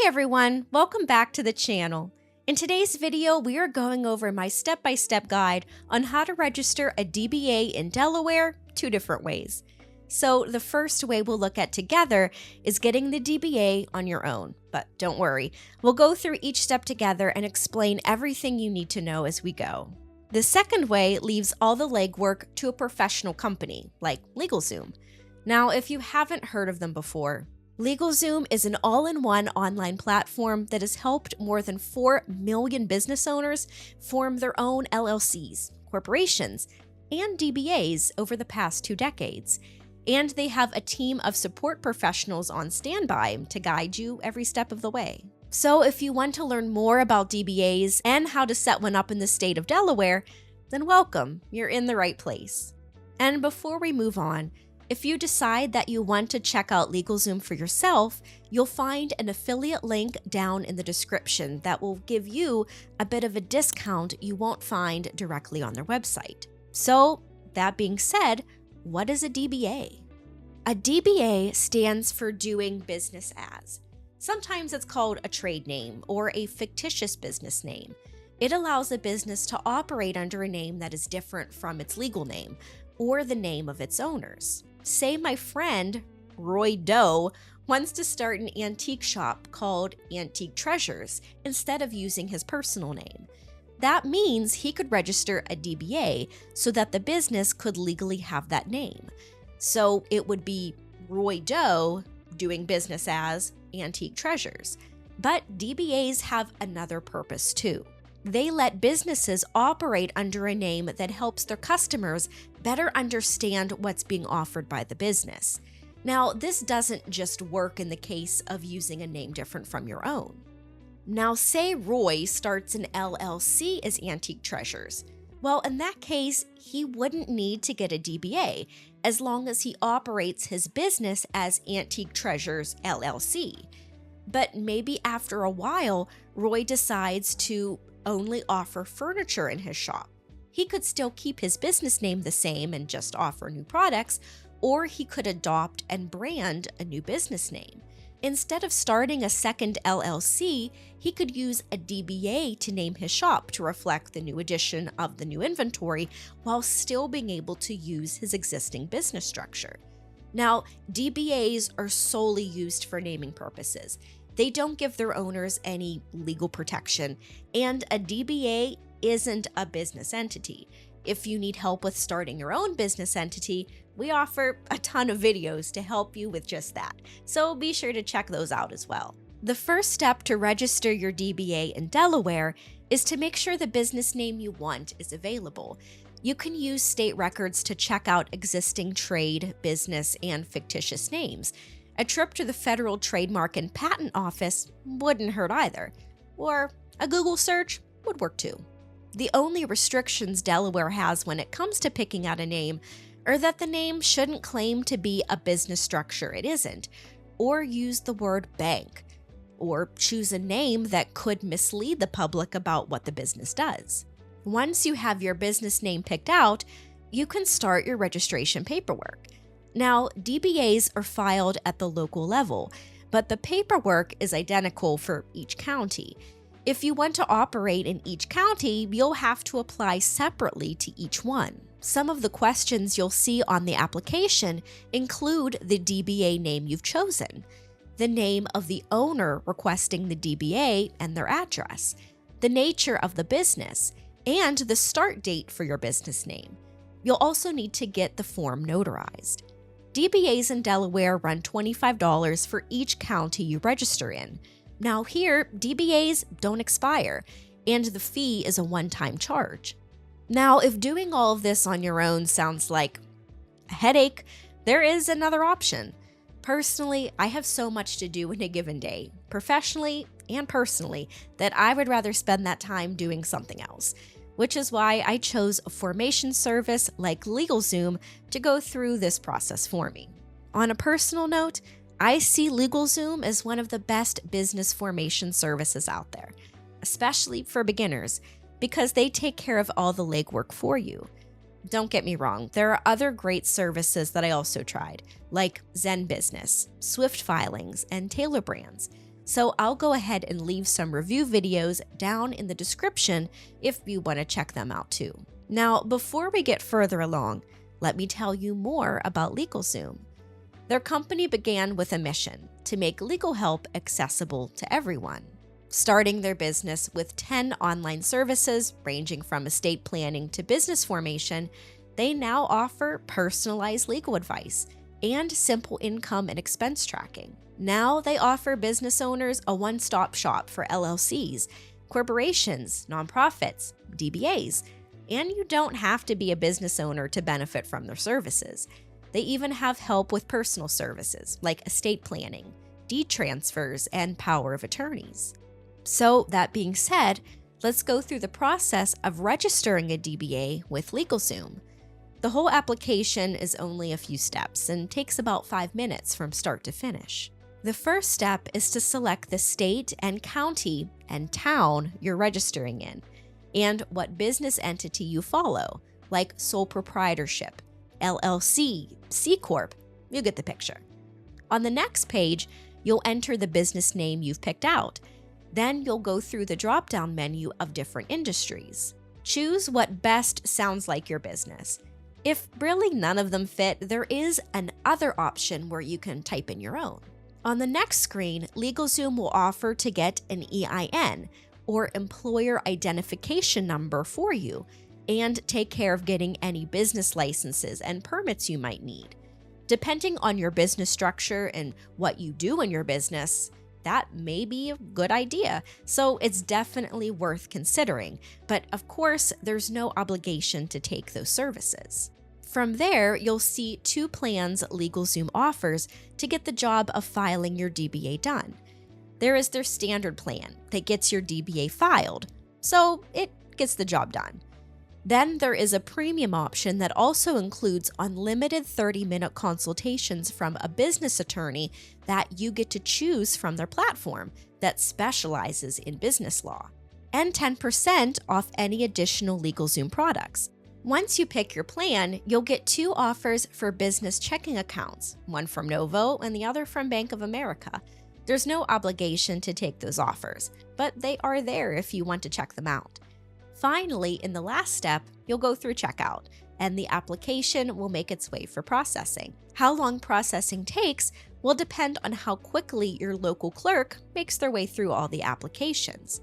Hi everyone, welcome back to the channel. In today's video, we are going over my step-by-step guide on how to register a DBA in Delaware 2 different ways. So the first way we'll look at together is getting the DBA on your own. But don't worry, we'll go through each step together and explain everything you need to know as we go. The second way leaves all the legwork to a professional company like LegalZoom. Now, if you haven't heard of them before, LegalZoom is an all-in-one online platform that has helped more than 4 million business owners form their own LLCs, corporations, and DBAs over the past 2 decades. And they have a team of support professionals on standby to guide you every step of the way. So if you want to learn more about DBAs and how to set one up in the state of Delaware, then welcome, you're in the right place. And before we move on, if you decide that you want to check out LegalZoom for yourself, you'll find an affiliate link down in the description that will give you a bit of a discount you won't find directly on their website. So, that being said, what is a DBA? A DBA stands for doing business as. Sometimes it's called a trade name or a fictitious business name. It allows a business to operate under a name that is different from its legal name or the name of its owners. Say my friend, Roy Doe, wants to start an antique shop called Antique Treasures instead of using his personal name. That means he could register a DBA so that the business could legally have that name. So it would be Roy Doe doing business as Antique Treasures. But DBAs have another purpose too. They let businesses operate under a name that helps their customers better understand what's being offered by the business. Now, this doesn't just work in the case of using a name different from your own. Now, say Roy starts an LLC as Antique Treasures. Well, in that case, he wouldn't need to get a DBA as long as he operates his business as Antique Treasures LLC. But maybe after a while, Roy decides to only offer furniture in his shop. He could still keep his business name the same and just offer new products, or he could adopt and brand a new business name. Instead of starting a second LLC, he could use a DBA to name his shop to reflect the new addition of the new inventory while still being able to use his existing business structure. Now, DBAs are solely used for naming purposes. They don't give their owners any legal protection, and a DBA isn't a business entity. If you need help with starting your own business entity, we offer a ton of videos to help you with just that, so be sure to check those out as well. The first step to register your DBA in Delaware is to make sure the business name you want is available. You can use state records to check out existing trade, business, and fictitious names. A trip to the Federal Trademark and Patent Office wouldn't hurt either, or a Google search would work too. The only restrictions Delaware has when it comes to picking out a name are that the name shouldn't claim to be a business structure it isn't, or use the word bank, or choose a name that could mislead the public about what the business does. Once you have your business name picked out, you can start your registration paperwork. Now, DBAs are filed at the local level, but the paperwork is identical for each county. If you want to operate in each county, you'll have to apply separately to each one. Some of the questions you'll see on the application include the DBA name you've chosen, the name of the owner requesting the DBA and their address, the nature of the business, and the start date for your business name. You'll also need to get the form notarized. DBAs in Delaware run $25 for each county you register in. Now here, DBAs don't expire, and the fee is a one-time charge. Now, if doing all of this on your own sounds like a headache, there is another option. Personally, I have so much to do in a given day, professionally and personally, that I would rather spend that time doing something else, which is why I chose a formation service like LegalZoom to go through this process for me. On a personal note, I see LegalZoom as one of the best business formation services out there, especially for beginners, because they take care of all the legwork for you. Don't get me wrong, there are other great services that I also tried, like Zen Business, Swift Filings, and Taylor Brands. So I'll go ahead and leave some review videos down in the description if you want to check them out too. Now, before we get further along, let me tell you more about LegalZoom. Their company began with a mission to make legal help accessible to everyone. Starting their business with 10 online services ranging from estate planning to business formation, they now offer personalized legal advice and simple income and expense tracking. Now they offer business owners a one-stop shop for LLCs, corporations, nonprofits, DBAs, and you don't have to be a business owner to benefit from their services. They even have help with personal services like estate planning, deed transfers, and power of attorneys. So that being said, let's go through the process of registering a DBA with LegalZoom. The whole application is only a few steps and takes about 5 minutes from start to finish. The first step is to select the state and county and town you're registering in, and what business entity you follow, like sole proprietorship, LLC, C Corp, you get the picture. On the next page, you'll enter the business name you've picked out. Then you'll go through the drop-down menu of different industries. Choose what best sounds like your business. If really none of them fit, there is an other option where you can type in your own. On the next screen, LegalZoom will offer to get an EIN, or Employer Identification Number, for you, and take care of getting any business licenses and permits you might need. Depending on your business structure and what you do in your business, that may be a good idea, so it's definitely worth considering. But of course, there's no obligation to take those services. From there, you'll see 2 plans LegalZoom offers to get the job of filing your DBA done. There is their standard plan that gets your DBA filed, so it gets the job done. Then there is a premium option that also includes unlimited 30-minute consultations from a business attorney that you get to choose from their platform that specializes in business law, and 10% off any additional LegalZoom products. Once you pick your plan, you'll get 2 offers for business checking accounts, one from Novo and the other from Bank of America. There's no obligation to take those offers, but they are there if you want to check them out. Finally, in the last step, you'll go through checkout, and the application will make its way for processing. How long processing takes will depend on how quickly your local clerk makes their way through all the applications.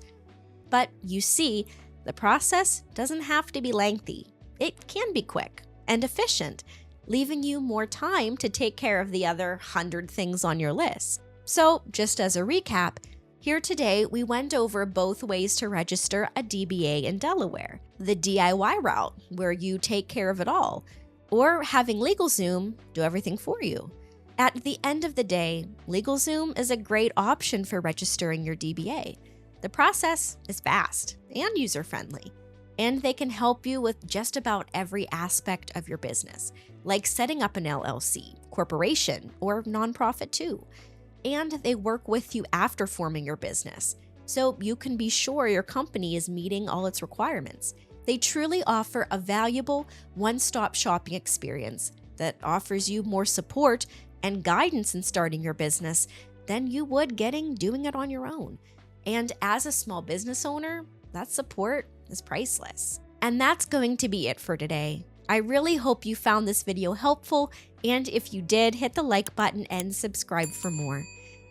But you see, the process doesn't have to be lengthy. It can be quick and efficient, leaving you more time to take care of the other 100 things on your list. So, just as a recap, here today, we went over both ways to register a DBA in Delaware. The DIY route, where you take care of it all, or having LegalZoom do everything for you. At the end of the day, LegalZoom is a great option for registering your DBA. The process is fast and user-friendly, and they can help you with just about every aspect of your business, like setting up an LLC, corporation, or nonprofit too. And they work with you after forming your business, so you can be sure your company is meeting all its requirements. They truly offer a valuable one-stop shopping experience that offers you more support and guidance in starting your business than you would doing it on your own. And as a small business owner, that support is priceless. And that's going to be it for today. I really hope you found this video helpful, and if you did, hit the like button and subscribe for more.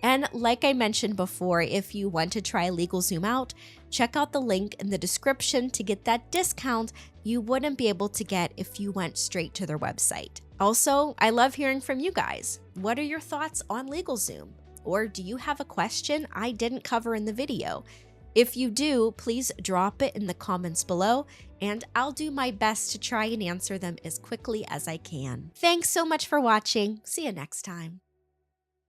And like I mentioned before, if you want to try LegalZoom out, check out the link in the description to get that discount you wouldn't be able to get if you went straight to their website. Also, I love hearing from you guys. What are your thoughts on LegalZoom? Or do you have a question I didn't cover in the video? If you do, please drop it in the comments below, and I'll do my best to try and answer them as quickly as I can. Thanks so much for watching. See you next time.